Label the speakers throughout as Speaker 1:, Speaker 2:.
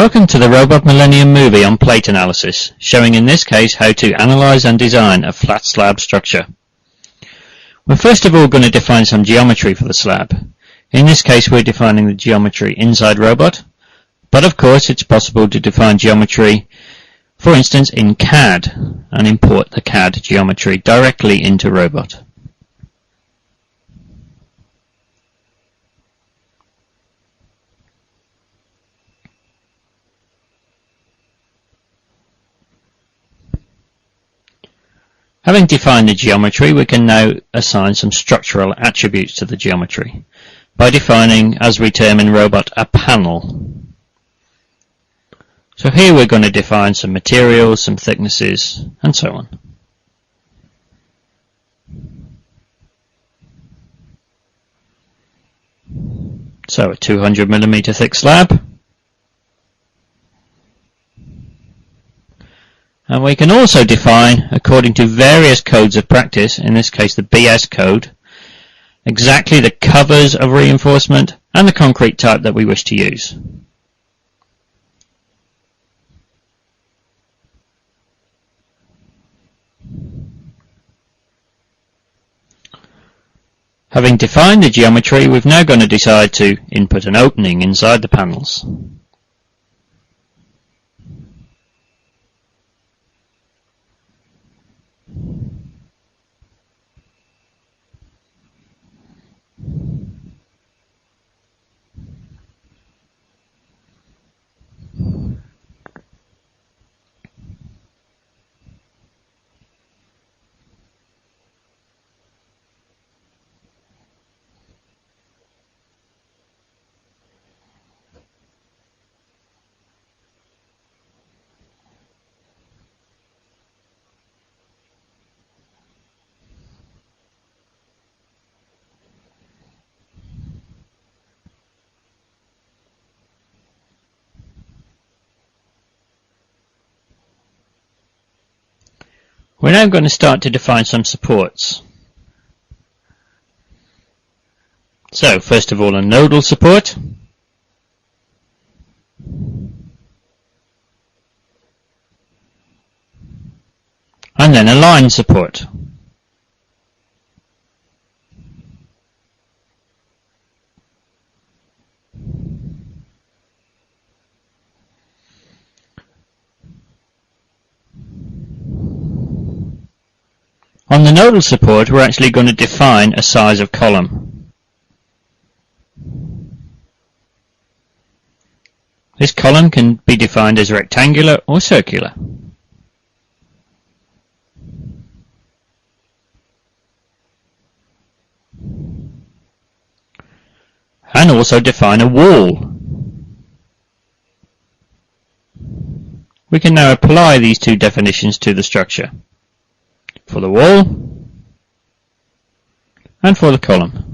Speaker 1: Welcome to the Robot Millennium movie on plate analysis, showing in this case how to analyze and design a flat slab structure. We're first of all going to define some geometry for the slab. In this case we're defining the geometry inside Robot, but of course it's possible to define geometry, for instance in CAD, and import the CAD geometry directly into Robot. Having defined the geometry, we can now assign some structural attributes to the geometry by defining, as we term in Robot, a panel. So here we're going to define some materials, some thicknesses, and so on. So a 200mm thick slab. And we can also define, according to various codes of practice, in this case the BS code, exactly the covers of reinforcement and the concrete type that we wish to use. Having defined the geometry, we're now going to decide to input an opening inside the panels. We're now going to start to define some supports. So, first of all, a nodal support. And then a line support. On the nodal support, we're actually going to define a size of column. This column can be defined as rectangular or circular. And also define a wall. We can now apply these two definitions to the structure, for the wall and for the column.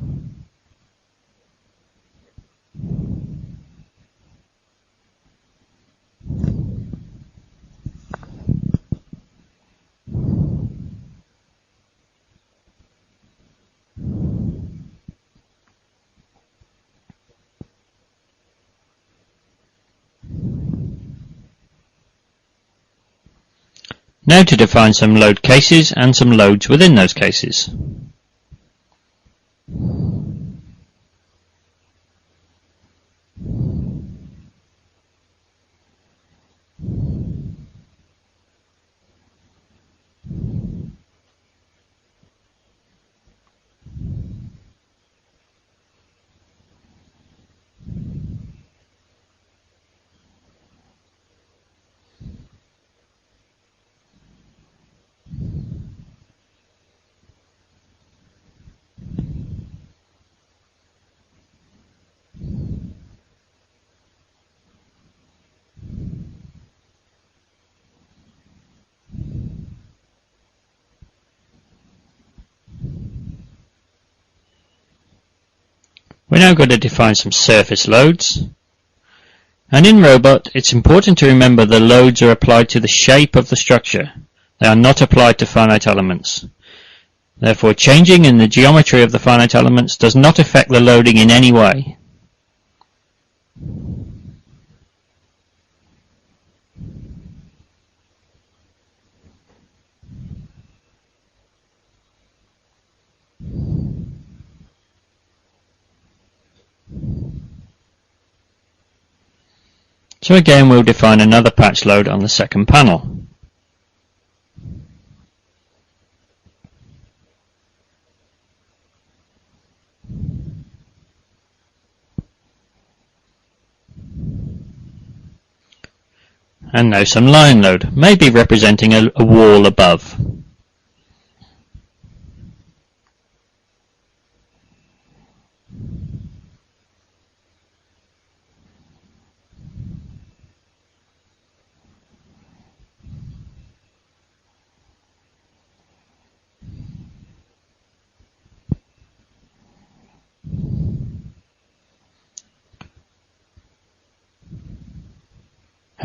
Speaker 1: Now to define some load cases and some loads within those cases. We're now going to define some surface loads. And in Robot, it's important to remember the loads are applied to the shape of the structure. They are not applied to finite elements. Therefore, changing in the geometry of the finite elements does not affect the loading in any way. So again we'll define another patch load on the second panel. And now some line load, maybe representing a wall above.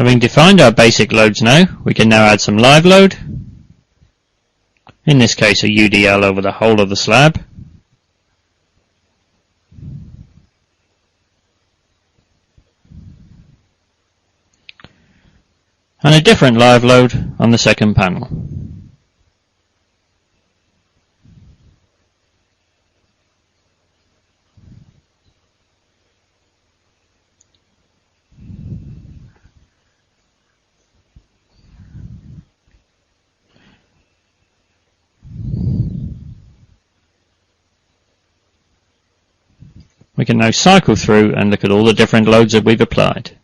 Speaker 1: Having defined our basic loads now, we can now add some live load. In this case a UDL over the whole of the slab. And a different live load on the second panel. We can now cycle through and look at all the different loads that we've applied.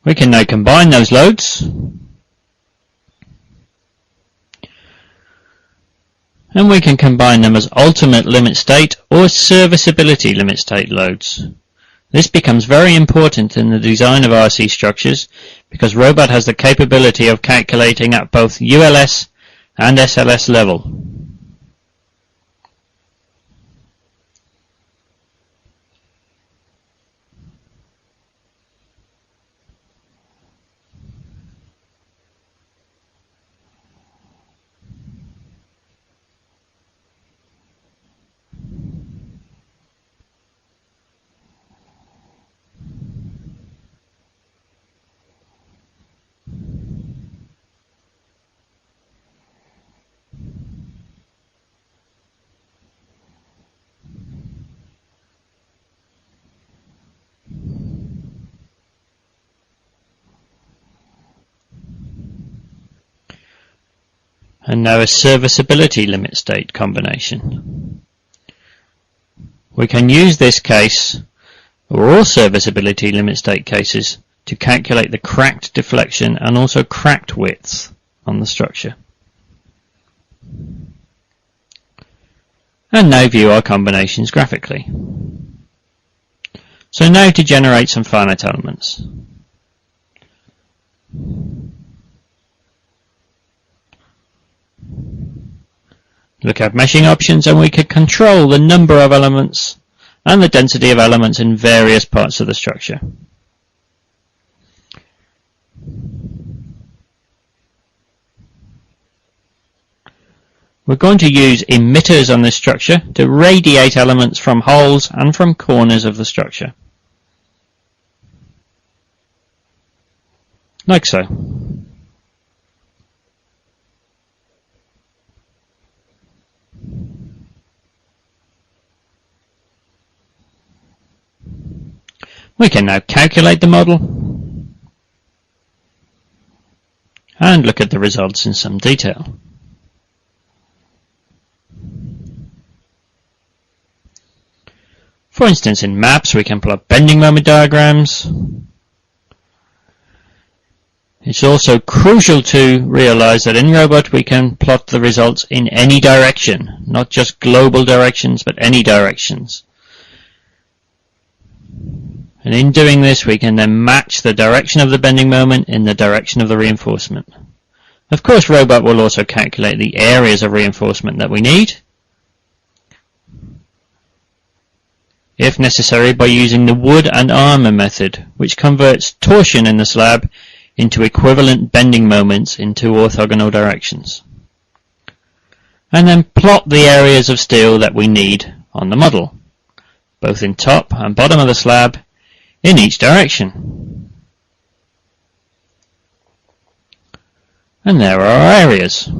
Speaker 1: We can now combine those loads and we can combine them as ultimate limit state or serviceability limit state loads. This becomes very important in the design of RC structures because Robobat has the capability of calculating at both ULS and SLS level. And now a serviceability limit state combination. We can use this case, or all serviceability limit state cases, to calculate the cracked deflection and also cracked width on the structure. And now view our combinations graphically. So now to generate some finite elements. Look at meshing options and we can control the number of elements and the density of elements in various parts of the structure. We're going to use emitters on this structure to radiate elements from holes and from corners of the structure. Like so. We can now calculate the model and look at the results in some detail. For instance, in maps we can plot bending moment diagrams. It's also crucial to realize that in Robot we can plot the results in any direction, not just global directions, but any directions. And in doing this we can then match the direction of the bending moment in the direction of the reinforcement. Of course Robot will also calculate the areas of reinforcement that we need, if necessary by using the wood and armor method, which converts torsion in the slab into equivalent bending moments in two orthogonal directions. And then plot the areas of steel that we need on the model, both in top and bottom of the slab, in each direction. And there are our areas.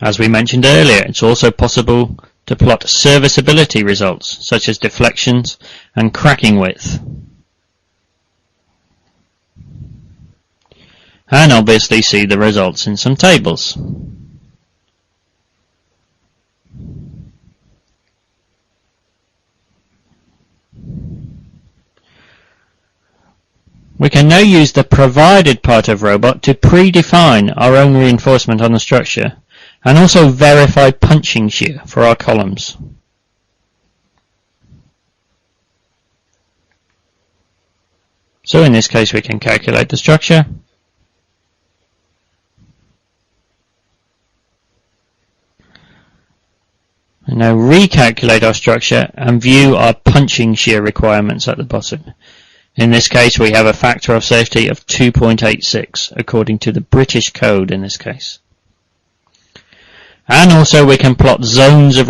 Speaker 1: As we mentioned earlier, it's also possible to plot serviceability results, such as deflections and cracking width. And obviously see the results in some tables. We can now use the provided part of Robot to predefine our own reinforcement on the structure and also verify punching shear for our columns. So in this case we can calculate the structure. And now recalculate our structure and view our punching shear requirements at the bottom. In this case we have a factor of safety of 2.86 according to the British code in this case. And also we can plot zones of